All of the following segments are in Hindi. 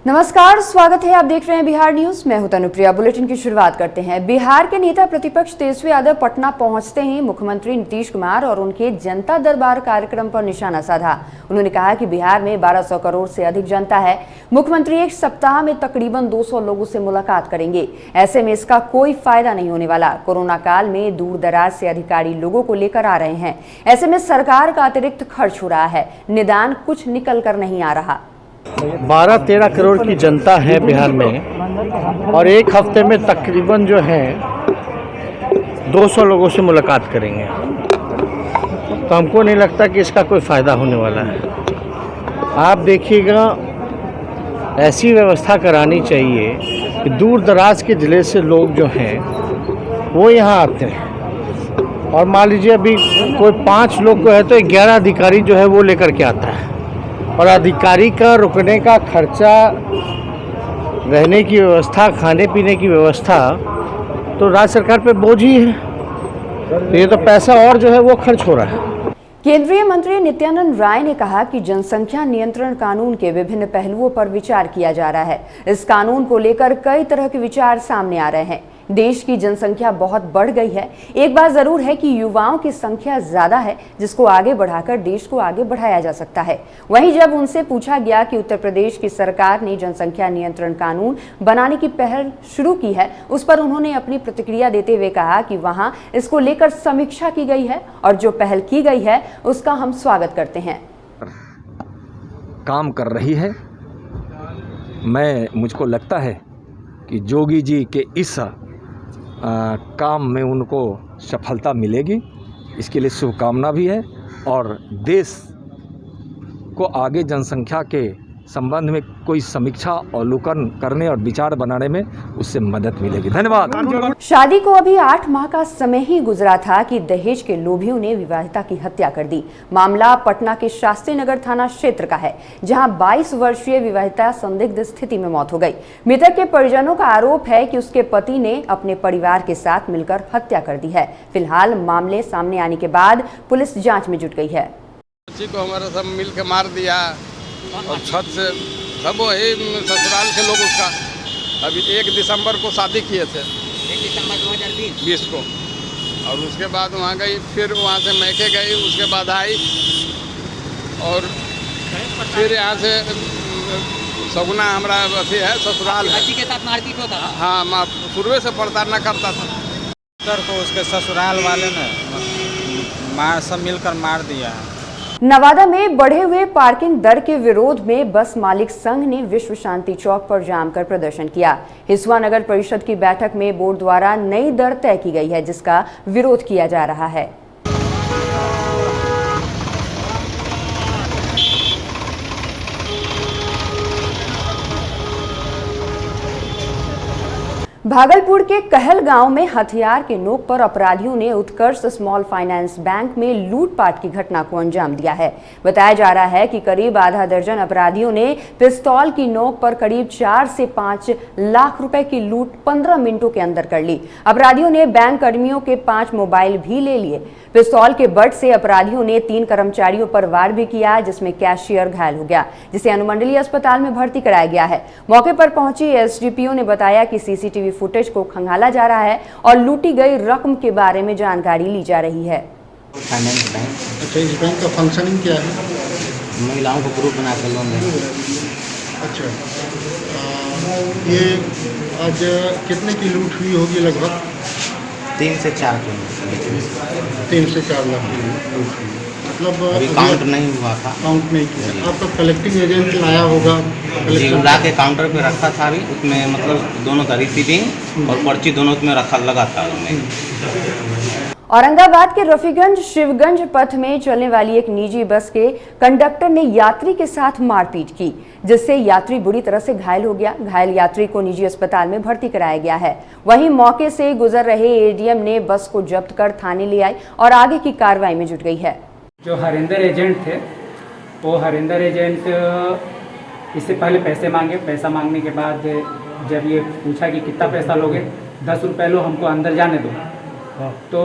नमस्कार, स्वागत है। आप देख रहे हैं बिहार न्यूज। मैं हूं तनुप्रिया। बुलेटिन की शुरुआत करते हैं। बिहार के नेता प्रतिपक्ष तेजस्वी यादव पटना पहुंचते ही मुख्यमंत्री नीतीश कुमार और उनके जनता दरबार कार्यक्रम पर निशाना साधा। उन्होंने कहा कि बिहार में 1200 करोड़ से अधिक जनता है। मुख्यमंत्री एक सप्ताह में तकरीबन 200 लोगों से मुलाकात करेंगे। ऐसे में इसका कोई फायदा नहीं होने वाला। कोरोना काल में दूर दराज से अधिकारी लोगों को लेकर आ रहे हैं। ऐसे में सरकार का अतिरिक्त खर्च हो रहा है, निदान कुछ निकल कर नहीं आ रहा। 12-13 करोड़ की जनता है बिहार में और एक हफ्ते में तकरीबन जो है 200 लोगों से मुलाकात करेंगे। तो हमको नहीं लगता कि इसका कोई फ़ायदा होने वाला है। आप देखिएगा, ऐसी व्यवस्था करानी चाहिए कि दूर दराज के ज़िले से लोग जो हैं वो यहाँ आते हैं। और मान लीजिए अभी कोई 5 लोग को है तो 11 अधिकारी जो है वो लेकर के आता है। और अधिकारी का रुकने का खर्चा, रहने की व्यवस्था, खाने पीने की व्यवस्था तो राज्य सरकार पे बोझ ही है। तो ये तो पैसा और जो है वो खर्च हो रहा है। केंद्रीय मंत्री नित्यानंद राय ने कहा कि जनसंख्या नियंत्रण कानून के विभिन्न पहलुओं पर विचार किया जा रहा है। इस कानून को लेकर कई तरह के विचार सामने आ रहे हैं। देश की जनसंख्या बहुत बढ़ गई है। एक बात जरूर है कि युवाओं की संख्या ज्यादा है, जिसको आगे बढ़ाकर देश को आगे बढ़ाया जा सकता है। वहीं जब उनसे पूछा गया कि उत्तर प्रदेश की सरकार ने जनसंख्या नियंत्रण कानून बनाने की पहल शुरू की है, उस पर उन्होंने अपनी प्रतिक्रिया देते हुए कहा कि वहां इसको लेकर समीक्षा की गई है और जो पहल की गई है उसका हम स्वागत करते हैं। काम कर रही है। मुझको लगता है कि जोगी जी के इस काम में उनको सफलता मिलेगी। इसके लिए शुभकामना भी है और देश को आगे जनसंख्या के संबंध में कोई समीक्षा अवलोकन करने और विचार बनाने में उससे मदद मिलेगी। धन्यवाद। शादी को अभी 8 माह का समय ही गुजरा था कि दहेज के लोभियों ने विवाहिता की हत्या कर दी। मामला पटना के शास्त्री नगर थाना क्षेत्र का है, जहां 22 वर्षीय विवाहिता संदिग्ध स्थिति में मौत हो गई। मृतक के परिजनों का आरोप है कि उसके पति ने अपने परिवार के साथ मिलकर हत्या कर दी है। फिलहाल मामले सामने आने के बाद पुलिस जाँच में जुट गई है। बच्ची को हमारा सब मिल के मार दिया और छत से सब वही ससुराल के लोग उसका अभी 1 दिसंबर को शादी किए थे, 1 दिसंबर 2020 को। और उसके बाद वहाँ गई, फिर वहाँ से मैके गई, उसके बाद आई और फिर यहाँ से सगुना हमारा अथी है ससुराल है। बच्ची के साथ मारपीट होता था। हाँ, शुरू से प्रताड़ना करता था। सर को उसके ससुराल वाले ने सब मिलकर मार दिया है। नवादा में बढ़े हुए पार्किंग दर के विरोध में बस मालिक संघ ने विश्व शांति चौक पर जमकर प्रदर्शन किया। हिसुआ नगर परिषद की बैठक में बोर्ड द्वारा नई दर तय की गई है, जिसका विरोध किया जा रहा है। भागलपुर के कहल गांव में हथियार के नोक पर अपराधियों ने उत्कर्ष स्मॉल फाइनेंस बैंक में लूटपाट की घटना को अंजाम दिया है। बताया जा रहा है कि करीब आधा दर्जन अपराधियों ने पिस्तौल की नोक पर करीब 4 से 5 लाख रुपए की लूट 15 मिनटों के अंदर कर ली। अपराधियों ने बैंक कर्मियों के 5 मोबाइल भी ले लिए। पिस्तौल के बट से अपराधियों ने 3 कर्मचारियों पर वार भी किया, जिसमें कैशियर घायल हो गया, जिसे अनुमंडलीय अस्पताल में भर्ती कराया गया है। मौके पर पहुंची एसडीपीओ ने बताया कि सीसीटीवी फुटेज को खंगाला जा रहा है और लूटी गई रकम के बारे में जानकारी ली जा रही है। Finance bank. अच्छा, इस बैंक का फंक्शनिंग क्या है? महिलाओं को ग्रुप बना कर लोन देंगे। अच्छा, ये आज कितने की लूट हुई होगी? लगभग 3 से 4 लाख 3 से 4 लाख की लूट हुई। मतलब अभी काउंट नहीं हुआ था। काउंट नहीं किया। आपका कलेक्टिंग एजेंट लाया होगा? जी, ला के काउंटर पे रखा था। अभी उसमें मतलब दोनों का रिसीविंग और पर्ची दोनों में रखा लगा था उसमें। औरंगाबाद के रफीगंज शिवगंज पथ में चलने वाली एक निजी बस के कंडक्टर ने यात्री के साथ मारपीट की, जिससे यात्री बुरी तरह से घायल हो गया। घायल यात्री को निजी अस्पताल में भर्ती कराया गया है। वहीं मौके से गुजर रहे एडीएम ने बस को जब्त कर थाने ले आई और आगे की कार्रवाई में जुट गई है। जो हरिंदर एजेंट थे, वो हरिंदर एजेंट इससे पहले पैसे मांगे। पैसा मांगने के बाद जब ये पूछा कि कितना पैसा लोगे, 10 रुपये लो, हमको अंदर जाने दो। तो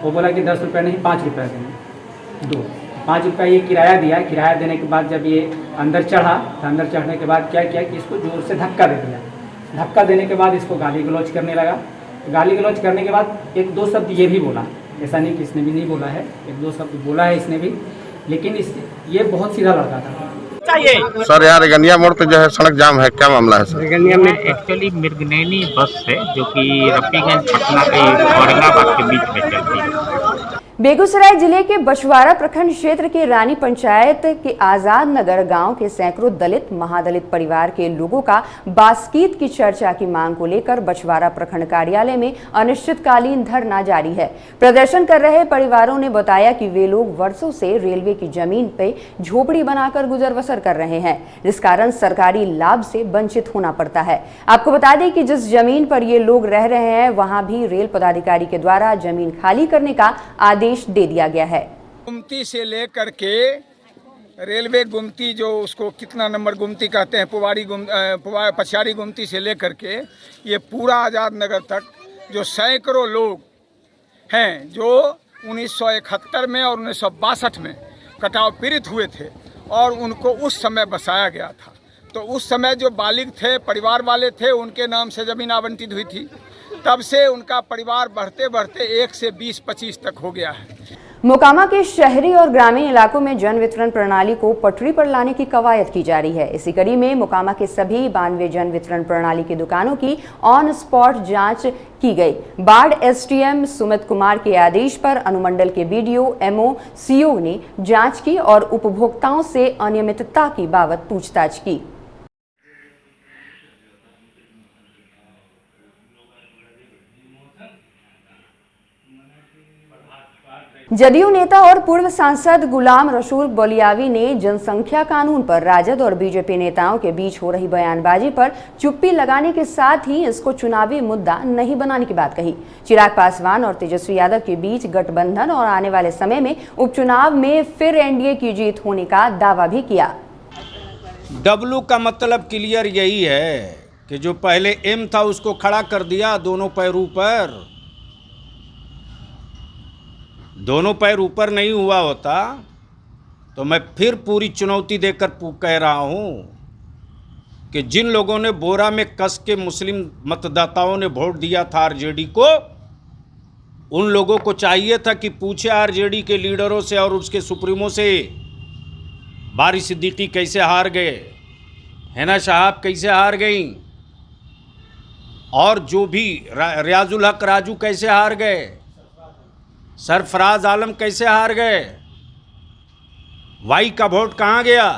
वो बोला कि 10 रुपये नहीं, 5 रुपये देंगे, दो। 5 रुपया ये किराया दिया। किराया देने के बाद जब ये अंदर चढ़ा तो अंदर चढ़ने के बाद क्या किया कि इसको ज़ोर से धक्का दे दिया। धक्का देने के बाद इसको गाली गलौज करने लगा। गाली गलौज करने के बाद 1-2 शब्द ये भी बोला, ऐसा नहीं कि इसने भी नहीं बोला है, 1-2 शब्द बोला है इसने भी, लेकिन ये बहुत सीधा लड़का था। सर यार गनिया मोड़ पे जो है सड़क जाम है, क्या मामला है सर? गनिया में एक्चुअली मिर्गनैनी बस है जो कि रफीगंज पटना के औरंगाबाद के बीच में चलती है। बेगूसराय जिले के बछवाड़ा प्रखंड क्षेत्र के रानी पंचायत के आजाद नगर गांव के सैकड़ों दलित महादलित परिवार के लोगों का बास्कीत की चर्चा की मांग को लेकर बछवाड़ा प्रखंड कार्यालय में अनिश्चितकालीन धरना जारी है। प्रदर्शन कर रहे परिवारों ने बताया कि वे लोग वर्षों से रेलवे की जमीन पे झोपड़ी बनाकर गुजर बसर कर रहे हैं, जिस कारण सरकारी लाभ से वंचित होना पड़ता है। आपको बता दें कि जिस जमीन पर ये लोग रह रहे हैं वहां भी रेल पदाधिकारी के द्वारा जमीन खाली करने का आदेश दे दिया गया है। गुमती से लेकर के रेलवे गुमती, जो उसको कितना नंबर गुमती कहते हैं, पछाड़ी गुमती से लेकर के ये पूरा आज़ाद नगर तक जो सैकड़ों लोग हैं जो 1971 में और 1962 में कटाव पीड़ित हुए थे और उनको उस समय बसाया गया था। तो उस समय जो बालिग थे, परिवार वाले थे, उनके नाम से ज़मीन आवंटित हुई थी। तब से उनका परिवार बढ़ते बढ़ते 1 से 20-25 तक हो गया है। मोकामा के शहरी और ग्रामीण इलाकों में जन वितरण प्रणाली को पटरी पर लाने की कवायद की जा रही है। इसी कड़ी में मोकामा के सभी 92 जन वितरण प्रणाली की दुकानों की ऑन स्पॉट जांच की गई। बाढ़ एसडीएम सुमित कुमार के आदेश पर अनुमंडल के बीडीओ, एमओ, सीओ ने जांच की और उपभोक्ताओं से अनियमितता की बाबत पूछताछ की। जदयू नेता और पूर्व सांसद गुलाम रसूल बलियावी ने जनसंख्या कानून पर राजद और बीजेपी नेताओं के बीच हो रही बयानबाजी पर चुप्पी लगाने के साथ ही इसको चुनावी मुद्दा नहीं बनाने की बात कही। चिराग पासवान और तेजस्वी यादव के बीच गठबंधन और आने वाले समय में उपचुनाव में फिर एनडीए की जीत होने का दावा भी किया। डब्लू का मतलब क्लियर यही है कि जो पहले एम था उसको खड़ा कर दिया दोनों पैरों पर। दोनों पैर ऊपर नहीं हुआ होता तो मैं फिर पूरी चुनौती देकर कह रहा हूं कि जिन लोगों ने बोरा में कस के मुस्लिम मतदाताओं ने वोट दिया था आरजेडी को, उन लोगों को चाहिए था कि पूछे आरजेडी के लीडरों से और उसके सुप्रीमो से, बारी सिद्दीकी कैसे हार गए, हैना साहब कैसे हार गई, और जो भी रियाजुल हक राजू कैसे हार गए, सरफराज आलम कैसे हार गए, वाई का वोट कहाँ गया।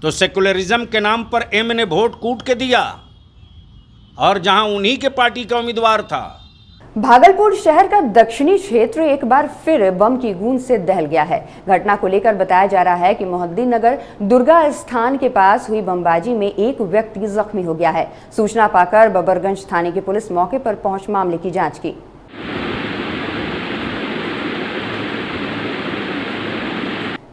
तो सेकुलरिज्म के नाम पर एम ने वोट कूट के दिया और जहां उन्हीं के पार्टी का उम्मीदवार था। भागलपुर शहर का दक्षिणी क्षेत्र एक बार फिर बम की गूंज से दहल गया है। घटना को लेकर बताया जा रहा है कि मोहद्दीन नगर दुर्गा स्थान के पास हुई बमबाजी में एक व्यक्ति जख्मी हो गया है। सूचना पाकर बबरगंज थाने की पुलिस मौके पर पहुंच मामले की जांच की।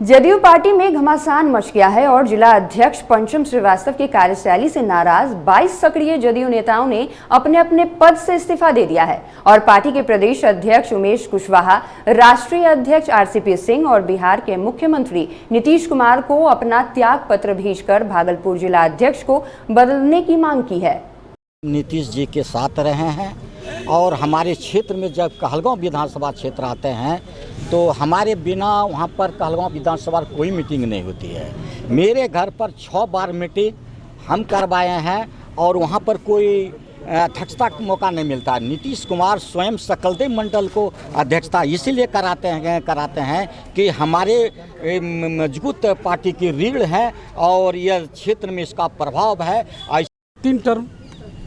जदयू पार्टी में घमासान मच गया है और जिला अध्यक्ष पंचम श्रीवास्तव की कार्यशैली से नाराज 22 सक्रिय जदयू नेताओं ने अपने अपने पद से इस्तीफा दे दिया है और पार्टी के प्रदेश अध्यक्ष उमेश कुशवाहा, राष्ट्रीय अध्यक्ष आरसीपी सिंह और बिहार के मुख्यमंत्री नीतीश कुमार को अपना त्याग पत्र भेजकर भागलपुर जिला अध्यक्ष को बदलने की मांग की है। नीतीश जी के साथ रहे हैं और हमारे क्षेत्र में जब कहलगांव विधानसभा क्षेत्र आते हैं तो हमारे बिना वहाँ पर कहलगांव विधानसभा कोई मीटिंग नहीं होती है। मेरे घर पर 6 बार मीटिंग हम करवाए हैं और वहाँ पर कोई अध्यक्षता का मौका नहीं मिलता। नीतीश कुमार स्वयं सकलदेव मंडल को अध्यक्षता इसीलिए कराते हैं कि हमारे मजबूत पार्टी की रीढ़ है और यह क्षेत्र में इसका प्रभाव है। 3 टर्म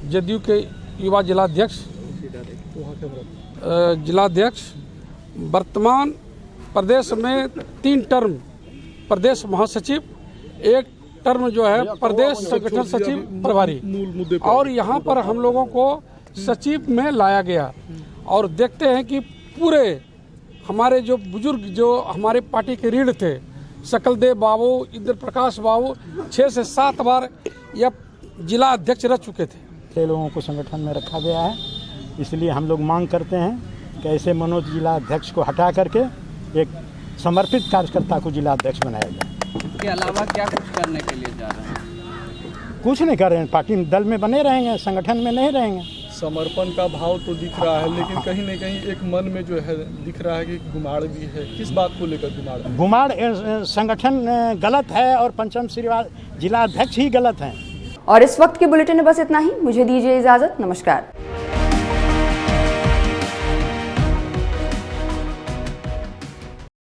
जदयू के युवा जिलाध्यक्ष वर्तमान प्रदेश में 3 टर्म प्रदेश महासचिव, 1 टर्म जो है प्रदेश संगठन सचिव प्रभारी, और यहाँ पर हम लोगों को सचिव में लाया गया। और देखते हैं कि पूरे हमारे जो बुजुर्ग जो हमारे पार्टी के रीढ़ थे, सकलदेव बाबू, इंद्र प्रकाश बाबू 6 से 7 बार यह जिला अध्यक्ष रह चुके थे। 6 लोगों को संगठन में रखा गया है, इसलिए हम लोग मांग करते हैं कि ऐसे मनोज जिला अध्यक्ष को हटा करके एक समर्पित कार्यकर्ता को जिला अध्यक्ष बनाया जाए। इसके अलावा क्या कुछ करने के लिए जा रहे हैं? कुछ नहीं कर रहे हैं, पार्टी दल में बने रहेंगे, संगठन में नहीं रहेंगे। समर्पण का भाव तो दिख रहा है, लेकिन कहीं न कहीं एक मन में जो है दिख रहा है कि गुमाड़ भी है। किस बात को लेकर गुमाड़? गुमाड़ संगठन गलत है और पंचम श्रीवास जिला अध्यक्ष ही गलत हैं। और इस वक्त के बुलेटिन में बस इतना ही। मुझे दीजिए इजाजत। नमस्कार।